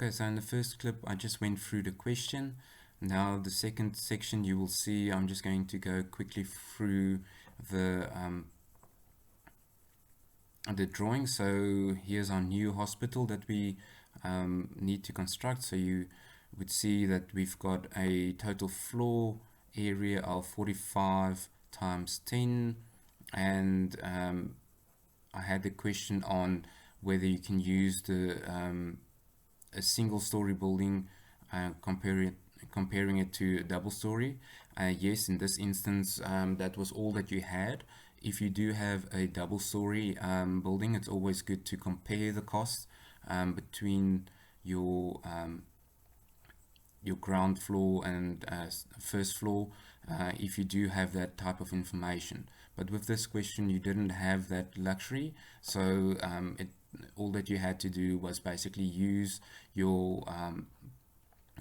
Okay, so in the first clip, I just went through the question. Now the second section, you will see I'm just going to go quickly through the drawing. So here's our new hospital that we need to construct. So you would see that we've got a total floor area of 45 times 10, and I had the question on whether you can use a single story building, comparing it to a double story. Yes, in this instance, that was all that you had. If you do have a double story building, it's always good to compare the cost between your ground floor and first floor, if you do have that type of information. But with this question, you didn't have that luxury, so all that you had to do was basically use your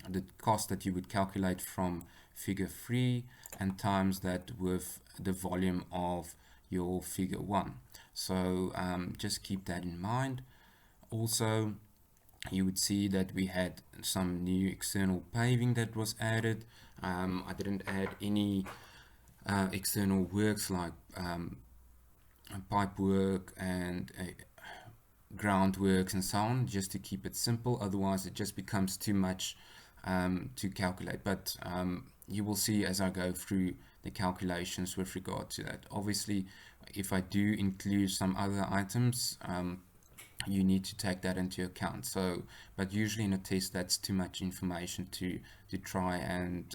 the cost that you would calculate from figure 3 and times that with the volume of your figure 1. So just keep that in mind. Also, you would see that we had some new external paving that was added. I didn't add any external works like pipe work and groundworks and so on, just to keep it simple. Otherwise it just becomes too much to calculate. But you will see as I go through the calculations with regard to that. Obviously, if I do include some other items, you need to take that into account. So, but usually in a test, that's too much information to try and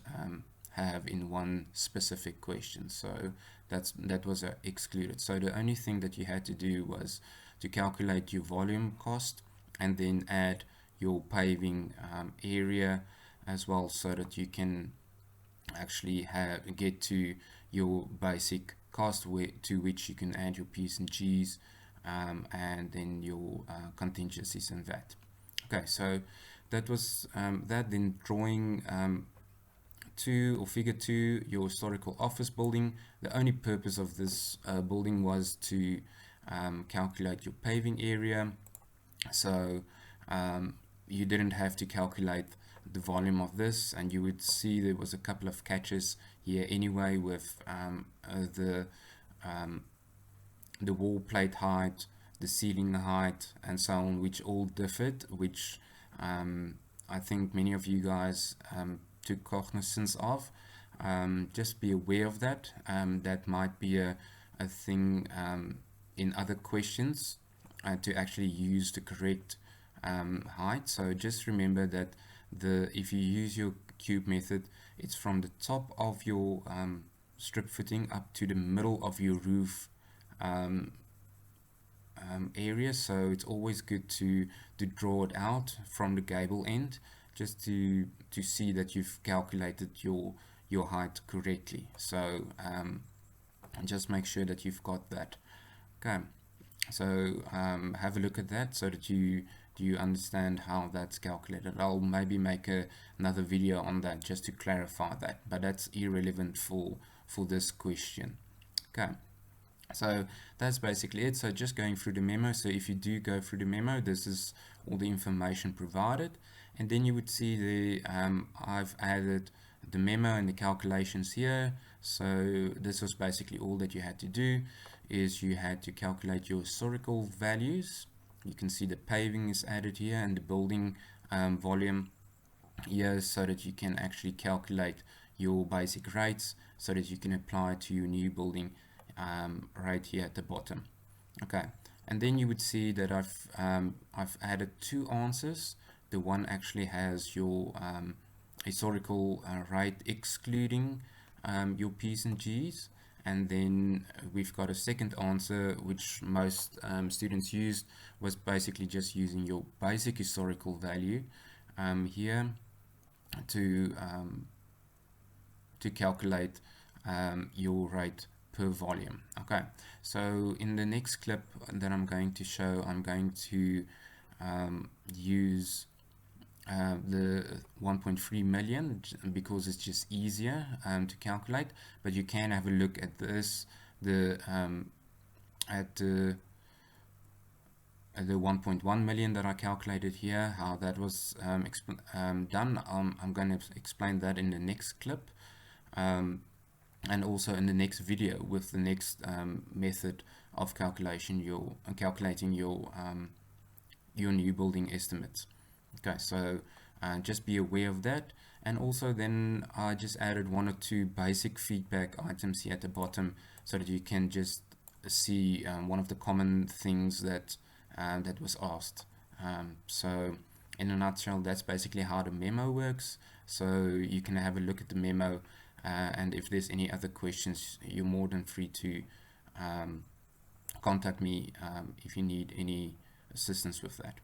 have in one specific question. So that was excluded. So the only thing that you had to do was to calculate your volume cost and then add your paving area as well, so that you can actually get to your basic cost to which you can add your P's and G's, and then your contingencies and that. Okay, so that was that. Then drawing 2 or figure 2, your historical office building. The only purpose of this building was to calculate your paving area. So you didn't have to calculate the volume of this, and you would see there was a couple of catches here anyway with the wall plate height, the ceiling height, and so on, which all differed, which I think many of you guys took cognizance of. Just be aware of that. That might be a thing in other questions to actually use the correct height. So just remember that if you use your cube method, it's from the top of your strip footing up to the middle of your roof area. So it's always good to draw it out from the gable end, just to see that you've calculated your height correctly. So just make sure that you've got that. Okay, so have a look at that so that you understand how that's calculated. I'll maybe make another video on that just to clarify that, but that's irrelevant for this question. Okay, so that's basically it. So just going through the memo. So if you do go through the memo, this is all the information provided, and then you would see I've added the memo and the calculations here. So this was basically all that you had to do, is you had to calculate your historical values. You can see the paving is added here and the building volume here, so that you can actually calculate your basic rates, so that you can apply to your new building right here at the bottom. Okay, and then you would see that I've added 2 answers. The one actually has your historical rate excluding your P's and G's, and then we've got a second answer which most students used, was basically just using your basic historical value here to calculate your rate per volume. Okay, so in the next clip that I'm going to show, I'm going to use the 1.3 million because it's just easier to calculate, but you can have a look at this, the 1.1 million that I calculated here, how that was done. I'm going to explain that in the next clip, and also in the next video with the next method of calculating your new building estimates. Okay, so just be aware of that. And also then I just added 1 or 2 basic feedback items here at the bottom, so that you can just see one of the common things that that was asked. So in a nutshell, that's basically how the memo works. So you can have a look at the memo, and if there's any other questions, you're more than free to contact me if you need any assistance with that.